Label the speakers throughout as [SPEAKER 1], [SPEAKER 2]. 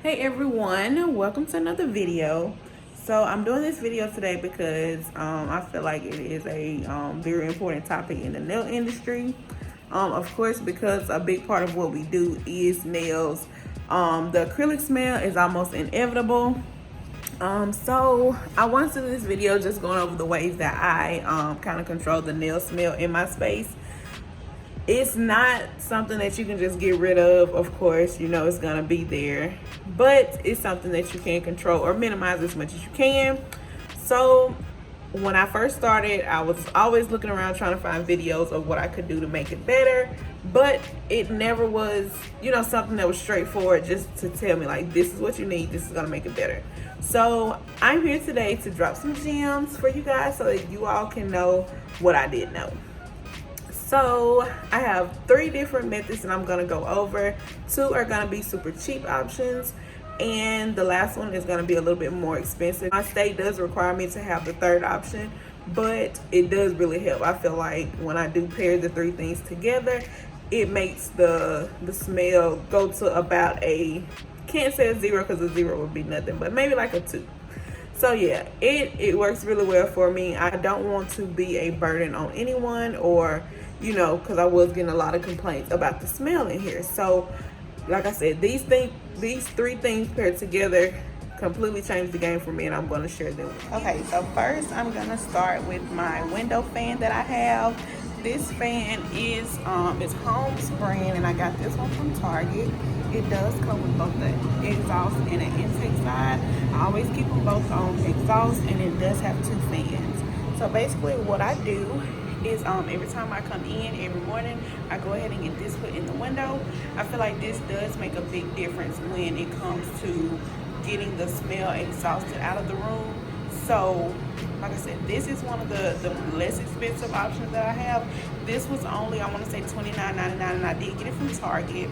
[SPEAKER 1] Hey everyone, welcome to another video. So I'm doing this video today because I feel like it is a very important topic in the nail industry. Of course, because a big part of what we do is nails. The acrylic smell is almost inevitable. So I want to do this video just going over the ways that I kind of control the nail smell in my space. It's not something that you can just get rid of course, you know it's gonna be there, but it's something that you can control or minimize as much as you can. So when I first started, I was always looking around trying to find videos of what I could do to make it better, but it never was, something that was straightforward just to tell me like, this is what you need, this is gonna make it better. So I'm here today to drop some gems for you guys so that you all can know what I didn't know. So I have 3 different methods that I'm gonna go over. 2 are gonna be super cheap options, and the last one is gonna be a little bit more expensive. My state does require me to have the 3rd option, but it does really help. I feel like when I do pair the 3 things together, it makes the smell go to about a, can't say a 0 because a 0 would be nothing, but maybe like a 2. So yeah, it works really well for me. I don't want to be a burden on anyone, or because I was getting a lot of complaints about the smell in here. So like I said, these 3 things paired together completely changed the game for me, and I'm going to share them with you. Okay, so first I'm going to start with my window fan that I have. This fan is it's Holmes brand, and I got this one from Target. It does come with both the exhaust and an intake side. I always keep them both on exhaust, and it does have 2 fans. So basically what I do is every time I come in every morning, I go ahead and get this put in the window. I feel like this does make a big difference when it comes to getting the smell exhausted out of the room. So like I said, this is one of the less expensive options that I have. This was only, I want to say $29.99, and I did get it from Target.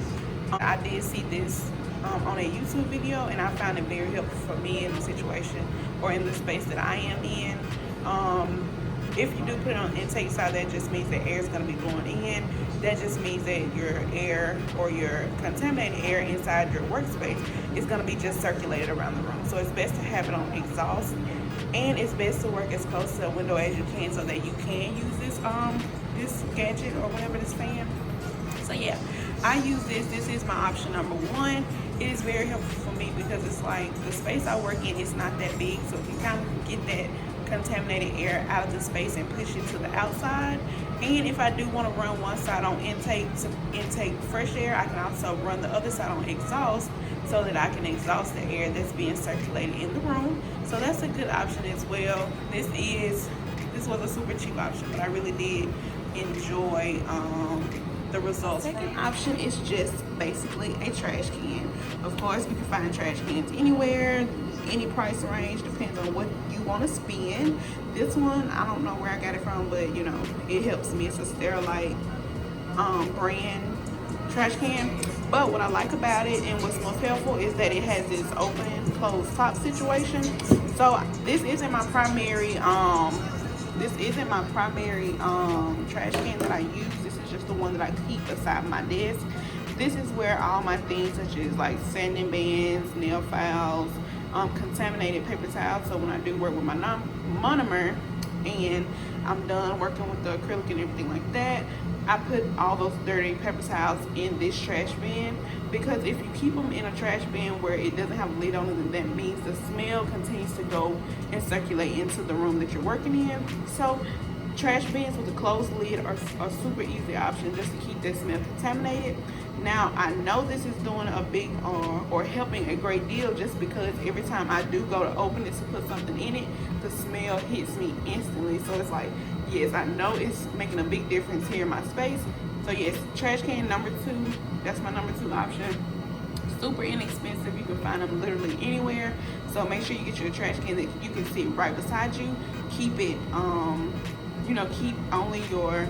[SPEAKER 1] I did see this on a YouTube video, and I found it very helpful for me in the situation or in the space that I am in. If you do put it on the intake side, that just means that air is going to be going in. That just means that your air or your contaminated air inside your workspace is going to be just circulated around the room. So it's best to have it on exhaust, and it's best to work as close to a window as you can so that you can use this gadget or whatever, this fan. So yeah, I use this. This is my option number 1. It is very helpful for me because it's like the space I work in is not that big, so if you kind of get that contaminated air out of the space and push it to the outside. And if I do want to run one side on intake to intake fresh air, I can also run the other side on exhaust so that I can exhaust the air that's being circulated in the room. So that's a good option as well. This was a super cheap option, but I really did enjoy the results. The second option is just basically a trash can. Of course, we can find trash cans anywhere, any price range, depends on what you want to spend. This one, I don't know where I got it from, but it helps me. It's a Sterilite brand trash can. But what I like about it, and what's most helpful, is that it has this open and closed top situation. So this isn't my primary trash can that I use. This is just the one that I keep beside my desk. This is where all my things, such as like sanding bands, nail files, contaminated paper towels. So when I do work with my monomer and I'm done working with the acrylic and everything like that, I put all those dirty paper towels in this trash bin, because if you keep them in a trash bin where it doesn't have a lid on it, then that means the smell continues to go and circulate into the room that you're working in. So trash bins with a closed lid are a super easy option just to keep that smell contaminated. Now, I know this is doing a big or helping a great deal, just because every time I do go to open it to put something in it, the smell hits me instantly. So it's like, yes, I know it's making a big difference here in my space. So yes, trash can number 2, that's my number 2 option. Super inexpensive. You can find them literally anywhere. So make sure you get your trash can that you can sit right beside you. Keep it, keep only your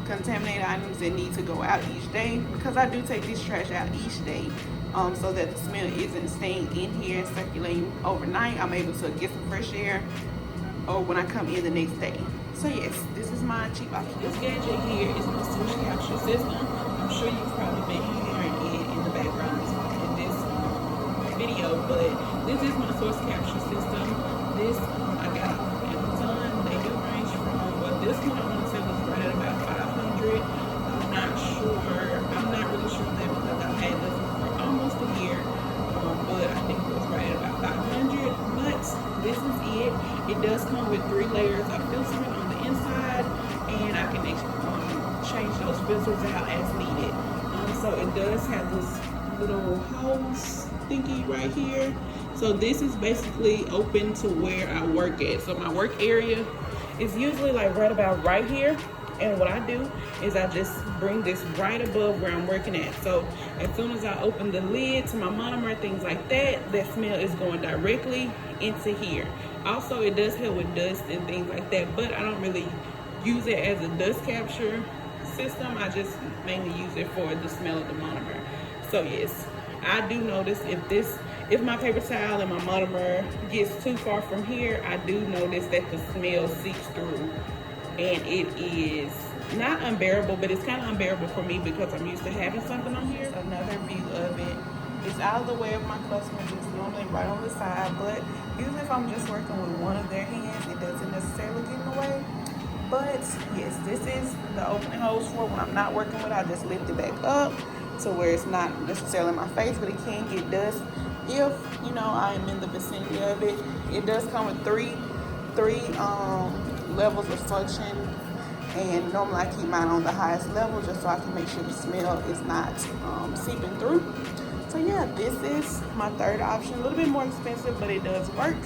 [SPEAKER 1] contaminated items that need to go out each day, because I do take this trash out each day, so that the smell isn't staying in here and circulating overnight. I'm able to get some fresh air or when I come in the next day. So yes, this is my cheap option. This gadget here is my switch capture system. I'm sure you've probably been hearing it in the background. And this video, but this is my source capture system. This I got on Amazon. They do range from, well, this one I want to say was right at about 500. I'm not sure. I'm not really sure of that because I've had this one for almost a year. But I think it was right at about 500. But this is it. It does come with 3 layers of filtering on the inside, and I can change those filters out as needed. So it does have this little hose thingy right here. So this is basically open to where I work at. So my work area is usually like right about right here. And what I do is I just bring this right above where I'm working at. So as soon as I open the lid to my monomer, things like that, that smell is going directly into here. Also, it does help with dust and things like that, but I don't really use it as a dust capture system. I just mainly use it for the smell of the monomer. So yes, I do notice if my paper towel and my monomer gets too far from here, I do notice that the smell seeps through, and it is not unbearable, but it's kind of unbearable for me because I'm used to having something on here. Another view of it. It's out of the way of my customers. It's normally right on the side, but usually if I'm just working with one of their hands, it doesn't necessarily get in the way. But yes, this is the opening hose for when I'm not working with it. I just lift it back up to where it's not necessarily in my face, but it can get dust if, you know, I am in the vicinity of it. It does come with three levels of suction, and normally I keep mine on the highest level just so I can make sure the smell is not seeping through. So yeah, this is my third option. A little bit more expensive, but it does work.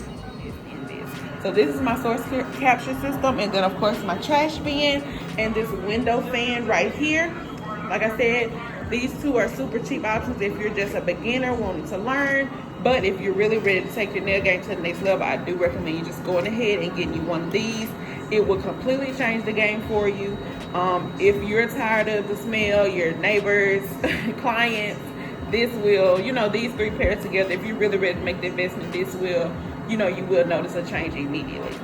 [SPEAKER 1] So this is my source capture system, and then of course my trash bin and this window fan right here. Like I said, these two are super cheap options if you're just a beginner wanting to learn. But if you're really ready to take your nail game to the next level, I do recommend you just going ahead and getting you one of these. It will completely change the game for you. If you're tired of the smell, your neighbors, clients, this will, you know, these 3 pairs together, if you're really ready to make the investment, this will, you know, you will notice a change immediately.